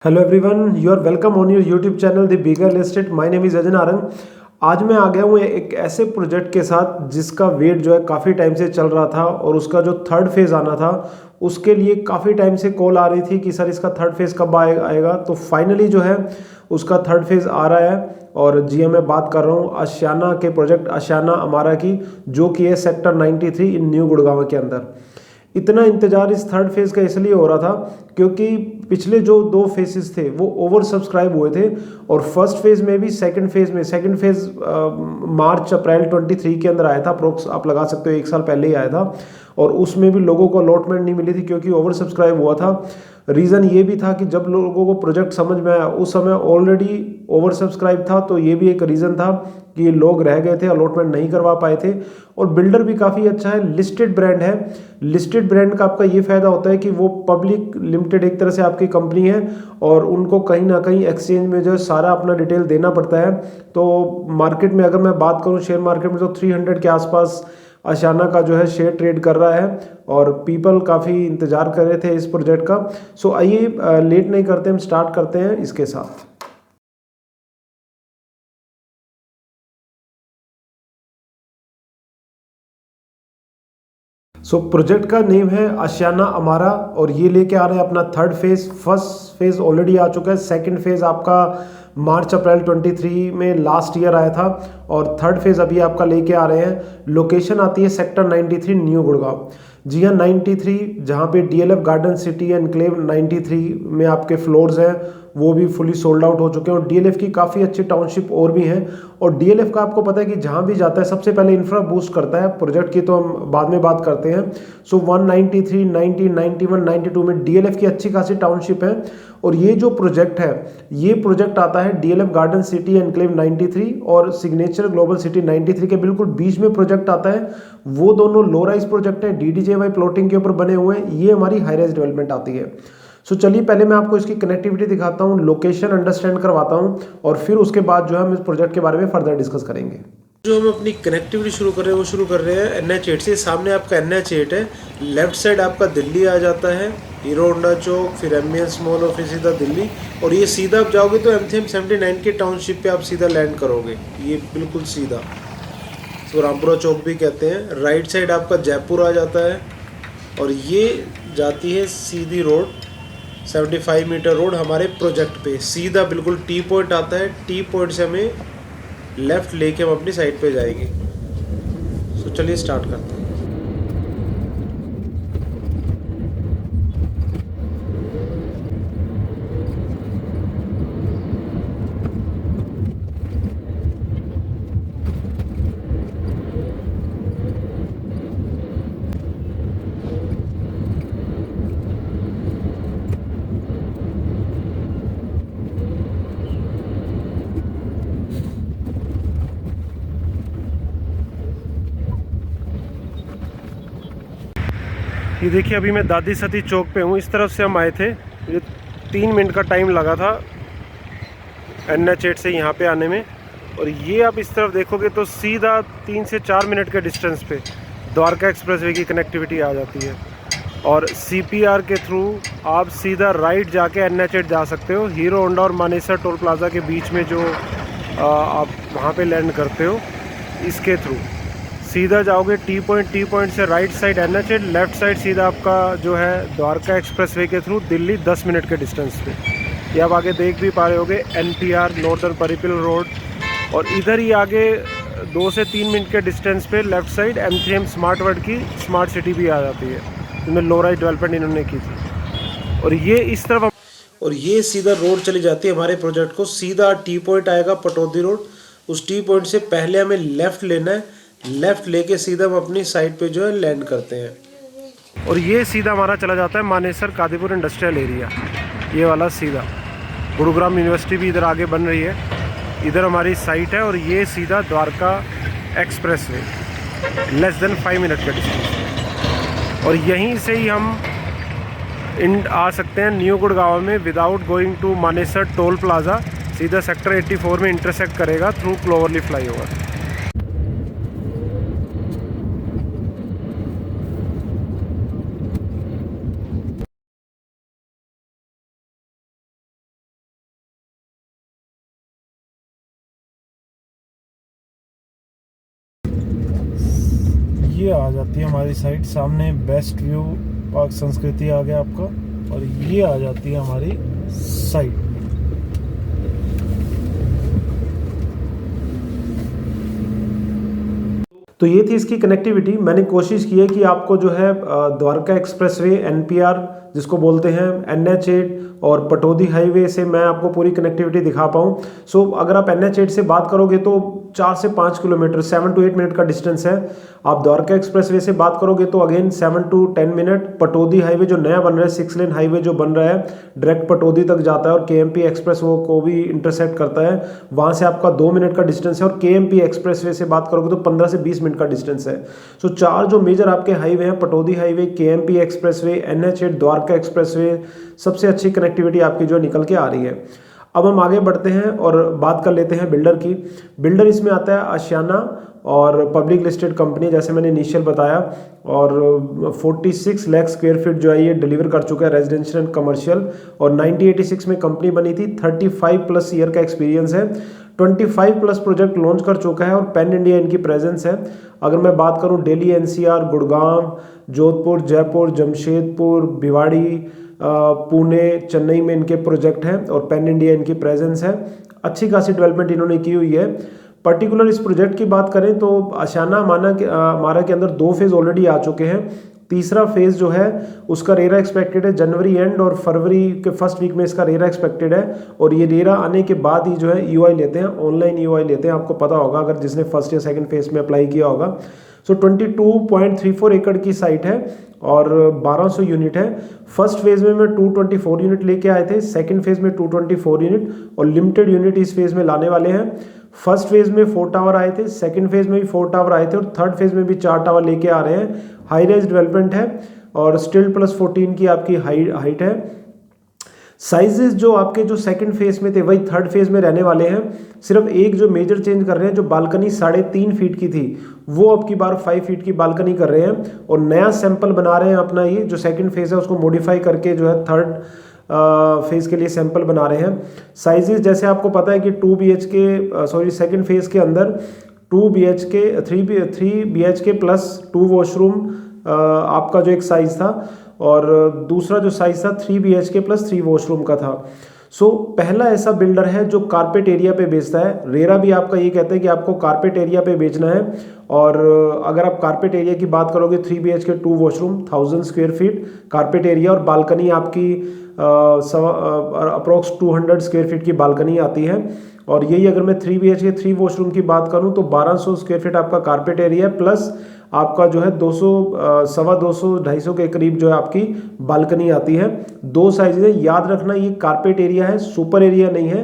Hello everyone, you are welcome on your YouTube channel the bigger listed. My name is अजन आरंग। आज मैं आ गया हूँ एक ऐसे प्रोजेक्ट के साथ जिसका वेट जो है काफ़ी टाइम से चल रहा था और उसका जो थर्ड फेज़ आना था उसके लिए काफ़ी टाइम से कॉल आ रही थी कि सर इसका थर्ड फेज़ कब आएगा। तो फाइनली जो है उसका थर्ड फेज़ आ रहा है। और जी मैं बात कर रहा हूँ आशियाना के प्रोजेक्ट आशियाना अमारा की, जो कि है सेक्टर 93 इन न्यू गुड़गांव के अंदर। इतना इंतजार इस थर्ड फेज़ का इसलिए हो रहा था क्योंकि पिछले जो दो फेजेस थे वो ओवर सब्सक्राइब हुए थे। और फर्स्ट फेज़ में भी सेकंड फेज़ मार्च अप्रैल 23 के अंदर आया था। अप्रोक्स आप लगा सकते हो एक साल पहले ही आया था। और उसमें भी लोगों को अलॉटमेंट नहीं मिली थी क्योंकि ओवर सब्सक्राइब हुआ था। रीज़न ये भी था कि जब लोगों को प्रोजेक्ट समझ में आया उस समय ऑलरेडी ओवर सब्सक्राइब था, तो ये भी एक रीज़न था कि लोग रह गए थे, अलॉटमेंट नहीं करवा पाए थे। और बिल्डर भी काफ़ी अच्छा है, लिस्टेड ब्रांड है। लिस्टेड ब्रांड का आपका ये फ़ायदा होता है कि वो पब्लिक लिमिटेड एक तरह से आपकी कंपनी है और उनको कहीं ना कहीं एक्सचेंज में जो है सारा अपना डिटेल देना पड़ता है। तो मार्केट में अगर मैं बात करूँ शेयर मार्केट में तो 300 के आसपास आशियाना का जो है शेयर ट्रेड कर रहा है और पीपल काफ़ी इंतज़ार कर रहे थे इस प्रोजेक्ट का। सो आइए लेट नहीं करते, हम स्टार्ट करते हैं इसके साथ। प्रोजेक्ट का नेम है आशियाना अमारा और ये लेके आ रहे हैं अपना third phase. First phase already आ चुका है, सेकंड फेज़ आपका मार्च अप्रैल 23 में लास्ट ईयर आया था और थर्ड फेज़ अभी आपका लेके आ रहे हैं। लोकेशन आती है सेक्टर 93 न्यू गुड़गांव। जी हाँ, 93 जहाँ पे डीएलएफ गार्डन सिटी एनक्लेव 93 में आपके फ्लोर्स हैं वो भी फुली सोल्ड आउट हो चुके हैं। और डीएलएफ की काफ़ी अच्छी टाउनशिप और भी हैं। और डीएलएफ का आपको पता है कि जहाँ भी जाता है सबसे पहले इंफ्रा बूस्ट करता है। प्रोजेक्ट की तो हम बाद में बात करते हैं। 193, 90, 91, 92 में डीएलएफ की अच्छी खासी टाउनशिप है। और ये जो प्रोजेक्ट है ये प्रोजेक्ट आता है डीएलएफ गार्डन सिटी एनक्लेव 93 और सिग्नेचर ग्लोबल सिटी 93 के बिल्कुल बीच में प्रोजेक्ट आता है। वो दोनों लो राइज प्रोजेक्ट हैं, डीडीजेवाई प्लॉटिंग के ऊपर बने हुए हैं। ये हमारी हाई राइज डेवलपमेंट आती है। चलिए पहले मैं आपको इसकी कनेक्टिविटी दिखाता हूँ, लोकेशन अंडरस्टैंड करवाता हूँ और फिर उसके बाद जो है हम इस प्रोजेक्ट के बारे में फर्दर डिस्कस करेंगे। जो हम अपनी कनेक्टिविटी शुरू कर रहे हैं वो शुरू कर रहे हैं NH8 से। सामने आपका NH8 है, लेफ्ट साइड आपका दिल्ली आ जाता है, हीरो होंडा चौक, फिर एमबीएंस मॉल और फिर सीधा दिल्ली। और ये सीधा आप जाओगे तो एमसीएम 79 के टाउनशिप पे आप सीधा लैंड करोगे, ये बिल्कुल सीधा, इसको रामपुरा चौक भी कहते हैं। राइट साइड आपका जयपुर आ जाता है और ये जाती है सीधी रोड 75 मीटर रोड हमारे प्रोजेक्ट पे। सीधा बिल्कुल टी पॉइंट आता है, टी पॉइंट से हमें लेफ़्ट लेके हम अपनी साइड पे जाएंगे। चलिए स्टार्ट करते हैं। ये देखिए अभी मैं दादी सती चौक पे हूँ। इस तरफ से हम आए थे, मुझे 3 मिनट का टाइम लगा था NH8 से यहाँ पे आने में। और ये आप इस तरफ देखोगे तो सीधा 3 से 4 मिनट के डिस्टेंस पे द्वारका एक्सप्रेसवे की कनेक्टिविटी आ जाती है। और CPR के थ्रू आप सीधा राइट जाके NH8 जा सकते हो। हीरो होंडा और मानेसर टोल प्लाज़ा के बीच में जो आप वहाँ पे लैंड करते हो, इसके थ्रू सीधा जाओगे टी पॉइंट से right side NH8, left side सीधा आपका जो है द्वारका एक्सप्रेसवे के थ्रू दिल्ली 10 मिनट के डिस्टेंस पे। ये आप आगे देख भी पा रहे होगे NPR नॉर्दर्न परिपल रोड। और इधर ही आगे 2 से 3 मिनट के डिस्टेंस पे left side M3M smart world की स्मार्ट सिटी भी आ जाती है, जिसमें लो राइज डेवलपमेंट इन्होंने की थी। और ये इस तरफ और ये सीधा रोड चली जाती है हमारे प्रोजेक्ट को। सीधा टी पॉइंट आएगा पटौदी रोड, उस टी पॉइंट से पहले हमें लेफ़्ट लेना है, लेफ़्ट लेके सीधा हम अपनी साइड पे जो है लैंड करते हैं। और ये सीधा हमारा चला जाता है मानेसर कादीपुर इंडस्ट्रियल एरिया, ये वाला सीधा। गुरुग्राम यूनिवर्सिटी भी इधर आगे बन रही है, इधर हमारी साइट है। और ये सीधा Dwarka expressway, less than 5 minute का डिस्टेंस। और यहीं से ही हम आ सकते हैं न्यू गुड़गांव में without going to Manesar toll plaza. सीधा सेक्टर 84 में इंटरसेक्ट करेगा थ्रू क्लोवरली फ्लाईओवर। ये आ जाती है हमारी साइट, सामने बेस्ट व्यू पार्क संस्कृति आ गया आपका, और ये आ जाती है हमारी साइट। तो ये थी इसकी कनेक्टिविटी। मैंने कोशिश की है कि आपको जो है द्वारका एक्सप्रेसवे, एनपीआर जिसको बोलते हैं, NH8 और पटौदी हाईवे से मैं आपको पूरी कनेक्टिविटी दिखा पाऊँ। सो अगर आप NH8 से बात करोगे तो 4 से 5 किलोमीटर, 7 to 8 मिनट का डिस्टेंस है। आप द्वारका एक्सप्रेसवे से बात करोगे तो again 7 to 10 minute. Pataudi highway जो नया बन रहा है, 6 लेन हाईवे जो बन रहा है, डायरेक्ट पटौदी तक जाता है और KMP एक्सप्रेस वो को भी इंटरसेक्ट करता है, वहाँ से आपका 2 मिनट का डिस्टेंस है। और KMP एक्सप्रेसवे से बात करोगे तो 15 से 20 मिनट का डिस्टेंस है। सो 4 जो मेजर आपके हाईवे हैं, Pataudi highway, KMP expressway, NH8, Dwarka expressway, सबसे अच्छी कनेक्टिविटी आपकी जो निकल के आ रही है। अब हम आगे बढ़ते हैं और बात कर लेते हैं बिल्डर की। बिल्डर इसमें आता है आशियाना और पब्लिक लिस्टेड कंपनी, जैसे मैंने इनिशियल बताया, और 46 लाख स्क्वायर फीट जो है ये डिलीवर कर चुका है रेजिडेंशियल एंड कमर्शियल। और 1986 में कंपनी बनी थी, 35 प्लस ईयर का एक्सपीरियंस है, 25 प्लस प्रोजेक्ट लॉन्च कर चुका है और पैन इंडिया इनकी प्रेजेंस है। अगर मैं बात करूं दिल्ली, NCR, गुड़गांव, जोधपुर, जयपुर, जमशेदपुर, भिवाड़ी, पुणे, चेन्नई में इनके प्रोजेक्ट हैं और पैन इंडिया इनकी प्रेजेंस है। अच्छी खासी डेवलपमेंट इन्होंने की हुई है। पर्टिकुलर इस प्रोजेक्ट की बात करें तो आशियाना हमारा के अंदर 2 फेज़ ऑलरेडी आ चुके हैं। तीसरा फेज़ जो है उसका रेरा एक्सपेक्टेड है जनवरी एंड, और फरवरी के फर्स्ट वीक में इसका रेरा एक्सपेक्टेड है। और ये रेरा आने के बाद ही जो है EOI लेते हैं, ऑनलाइन EOI लेते हैं। आपको पता होगा अगर जिसने फर्स्ट या सेकंड फेज़ में अप्लाई किया होगा। सो 22.34 एकड़ की साइट है और 1200 यूनिट है। फर्स्ट फेज़ में 224 यूनिट लेके आए थे, सेकंड फेज़ में 224 यूनिट और लिमिटेड यूनिट इस फेज़ में लाने वाले हैं। फर्स्ट फेज़ में 4 टावर आए थे, सेकंड फेज़ में भी 4 टावर आए थे और थर्ड फेज़ में भी 4 टावर लेके आ रहे हैं। हाई राइज डेवलपमेंट है और स्टिल प्लस 14 की आपकी हाइट है। साइजेस जो आपके जो सेकंड फेज में थे वही थर्ड फेज में रहने वाले हैं। सिर्फ एक जो मेजर चेंज कर रहे हैं, जो बालकनी 3.5 फीट की थी वो अब की बार 5 फीट की बालकनी कर रहे हैं और नया सैंपल बना रहे हैं अपना। ये जो सेकंड फेज है उसको मॉडिफाई करके जो है थर्ड फेज के लिए सैंपल बना रहे हैं। साइजेस जैसे आपको पता है कि 2 BHK सेकंड फेज के अंदर 2 BHK 3 BHK प्लस 2 वॉशरूम आपका जो एक साइज था, और दूसरा जो साइज था 3 BHK प्लस 3 वॉशरूम का था। सो पहला ऐसा बिल्डर है जो कारपेट एरिया पे बेचता है। रेरा भी आपका ये कहते हैं कि आपको कारपेट एरिया पे बेचना है, और अगर आप कारपेट एरिया की बात करोगे 3 BHK 2 washroom 1000 square feet carpet area, और बालकनी आपकी अप्रोक्स 200 स्क्वायर फीट की बालकनी आती है। और यही अगर मैं 3 BHK 3 वॉशरूम की बात करूं तो 1200 स्क्वायर फीट आपका कारपेट एरिया प्लस आपका जो है 200 के करीब जो है आपकी बालकनी आती है। 2 साइज है, याद रखना ये कारपेट एरिया है, सुपर एरिया नहीं है।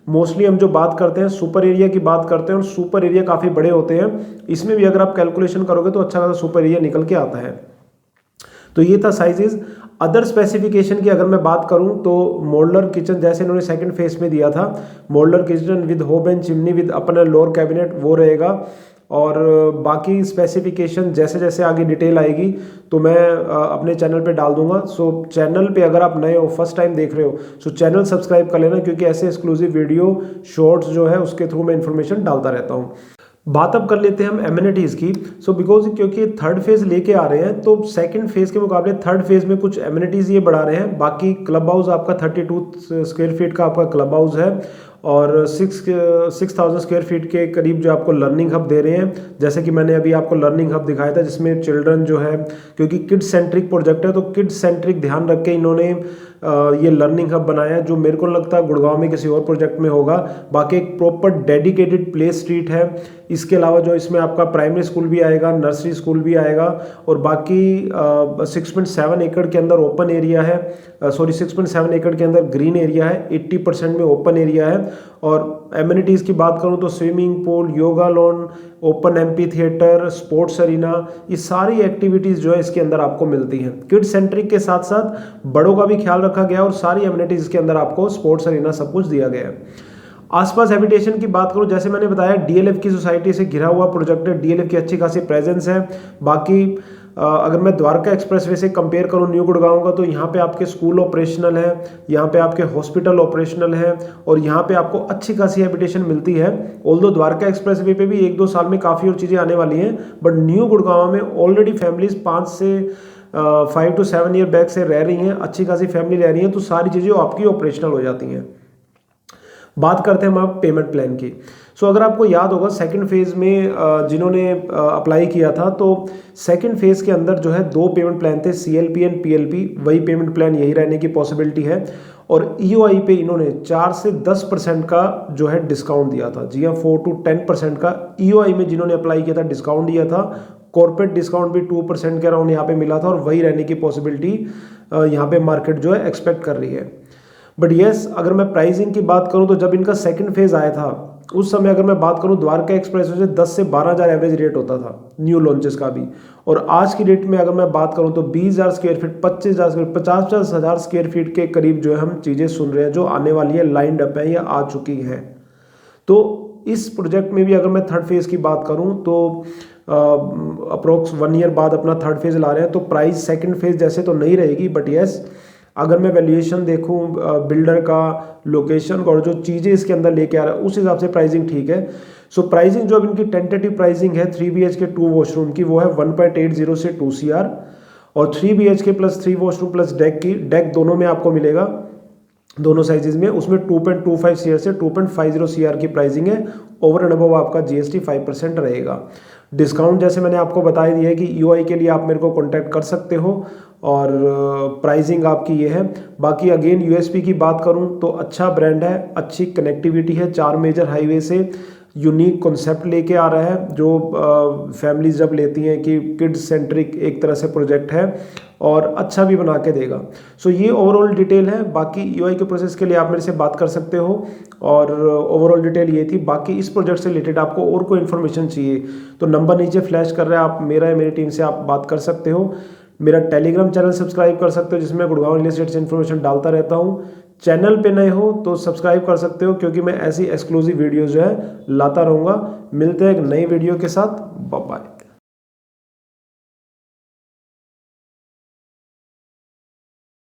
मोस्टली हम जो बात करते हैं सुपर एरिया की बात करते हैं और सुपर एरिया काफ़ी बड़े होते हैं। इसमें भी अगर आप कैलकुलेशन करोगे तो अच्छा खासा सुपर एरिया निकल के आता है। तो ये था साइजेस। अदर स्पेसिफिकेशन की अगर मैं बात करूं तो मॉड्यूलर किचन जैसे इन्होंने सेकंड फेज में दिया था, मॉड्यूलर किचन विद होब एंड चिमनी विद अपना लोअर कैबिनेट वो रहेगा। और बाकी स्पेसिफिकेशन जैसे जैसे आगे डिटेल आएगी तो मैं अपने चैनल पे डाल दूंगा। सो चैनल पे अगर आप नए हो, फर्स्ट टाइम देख रहे हो, सो चैनल सब्सक्राइब कर लेना, क्योंकि ऐसे एक्सक्लूसिव वीडियो शॉर्ट्स जो है उसके थ्रू मैं इन्फॉर्मेशन डालता रहता हूँ। बात अब कर लेते हैं हम एमिनिटीज़ की। सो बिकॉज क्योंकि थर्ड फेज़ लेके आ रहे हैं तो सेकंड फेज़ के मुकाबले थर्ड फेज़ में कुछ एमिनिटीज़ ये बढ़ा रहे हैं। बाकी क्लब हाउस आपका 32 स्क्वायर फीट का आपका क्लब हाउस है और 6000 स्क्वायर फीट के करीब जो आपको लर्निंग हब दे रहे हैं। जैसे कि मैंने अभी आपको लर्निंग हब दिखाया था जिसमें चिल्ड्रन जो है, क्योंकि किड सेंट्रिक प्रोजेक्ट है तो किड सेंट्रिक ध्यान रख के इन्होंने ये लर्निंग हब बनाया है, जो मेरे को लगता है गुड़गांव में किसी और प्रोजेक्ट में होगा। बाकी एक प्रॉपर डेडिकेटेड प्ले स्ट्रीट है। इसके अलावा जो इसमें आपका प्राइमरी स्कूल भी आएगा, नर्सरी स्कूल भी आएगा, और बाकी 6.7 एकड़ के अंदर ओपन एरिया है, 6.7 एकड़ के अंदर ग्रीन एरिया है, 80% में ओपन एरिया है। और एमिनिटीज़ की बात करूं तो swimming pool, yoga lawn, open amphitheatre, sports arena, ये सारी एक्टिविटीज़ जो है इसके अंदर आपको मिलती हैं। किड सेंट्रिक के साथ साथ बड़ों का भी ख्याल रखा गया और सारी एमिनिटीज़ के अंदर आपको स्पोर्ट्स अरीना सब कुछ दिया गया है। आसपास हैबिटेशन की बात करूं, जैसे मैंने बताया DLF की सोसाइटी से घिरा हुआ प्रोजेक्ट है, DLF की अच्छी खासी प्रेजेंस है। बाकी अगर मैं द्वारका एक्सप्रेसवे से कंपेयर करूं न्यू गुड़गांव का, तो यहाँ पे आपके स्कूल ऑपरेशनल है, यहाँ पे आपके हॉस्पिटल ऑपरेशनल है और यहाँ पे आपको अच्छी खासी हैबिटेशन मिलती है। ऑल्दो द्वारका एक्सप्रेसवे पे भी 1-2 साल में काफ़ी और चीज़ें आने वाली हैं, बट न्यू गुड़गांव में ऑलरेडी फैमिलीज 5 से 5 to 7 ईयर बैक से रह रही हैं, अच्छी खासी फैमिली रह रही हैं, तो सारी चीज़ें आपकी ऑपरेशनल हो जाती हैं। बात करते हैं हम आप पेमेंट प्लान की। सो अगर आपको याद होगा सेकंड फेज़ में जिन्होंने अप्लाई किया था, तो सेकंड फेज़ के अंदर जो है 2 पेमेंट प्लान थे, CLP एंड PLP। वही पेमेंट प्लान यही रहने की पॉसिबिलिटी है और EOI पे इन्होंने 4 से 10% का जो है डिस्काउंट दिया था। जी हाँ, 4 to 10% का EOI में जिन्होंने अप्लाई किया था डिस्काउंट दिया था। कॉर्पोरेट डिस्काउंट भी 2% के अराउंड यहाँ पे मिला था और वही रहने की पॉसिबिलिटी यहाँ पे मार्केट जो है एक्सपेक्ट कर रही है। बट येस, अगर मैं प्राइसिंग की बात करूं तो जब इनका सेकंड फेज आया था उस समय अगर मैं बात करूं द्वारका एक्सप्रेसवे से 10 से 12,000 एवरेज रेट होता था न्यू लॉन्चेस का भी, और आज की डेट में अगर मैं बात करूं तो 20,000 square feet, 25,000 square, 50,000 square feet के करीब जो है हम चीज़ें सुन रहे हैं जो आने वाली है, लाइंड अप है या आ चुकी हैं। तो इस प्रोजेक्ट में भी अगर मैं थर्ड फेज की बात करूं तो अप्रोक्स 1 ईयर बाद अपना थर्ड फेज ला रहे हैं, तो प्राइस सेकंड फेज जैसे तो नहीं रहेगी, बट येस अगर मैं वैल्यूएशन देखूं बिल्डर का, लोकेशन का और जो चीज़ें इसके अंदर लेके आ रहा है उस हिसाब से प्राइसिंग ठीक है। सो प्राइसिंग जो अब इनकी टेंटेटिव प्राइसिंग है 3 BHK 2 वॉशरूम की, वो है 1.80 से 2 CR और 3 BHK plus 3 washroom plus deck की, डेक दोनों में आपको मिलेगा, दोनों साइजेस में, उसमें 2.25 CR से 2.50 CR की प्राइसिंग है। ओवर एंड अबव आपका GST 5% रहेगा। डिस्काउंट जैसे मैंने आपको बता दिया है कि EOI के लिए आप मेरे को कॉन्टैक्ट कर सकते हो और प्राइसिंग आपकी ये है। बाकी अगेन USP की बात करूं तो अच्छा ब्रांड है, अच्छी कनेक्टिविटी है, 4 मेजर हाईवे से यूनिक कॉन्सेप्ट लेके आ रहा है जो फैमिलीज जब लेती हैं कि किड्स सेंट्रिक एक तरह से प्रोजेक्ट है और अच्छा भी बना के देगा। सो ये ओवरऑल डिटेल है। बाकी EOI के प्रोसेस के लिए आप मेरे से बात कर सकते हो और ओवरऑल डिटेल ये थी। बाकी इस प्रोजेक्ट से रिलेटेड आपको और कोई इन्फॉर्मेशन चाहिए तो नंबर नीचे फ्लैश कर रहा है, आप मेरा या मेरी टीम से आप बात कर सकते हो। मेरा टेलीग्राम चैनल सब्सक्राइब कर सकते हो जिसमें गुड़गांव रियल एस्टेट से इन्फॉर्मेशन डालता रहता हूँ। चैनल पे नए हो तो सब्सक्राइब कर सकते हो क्योंकि मैं ऐसी एक्सक्लूसिव वीडियो जो है लाता रहूँगा। मिलते हैं एक नई वीडियो के साथ, बाय बाय।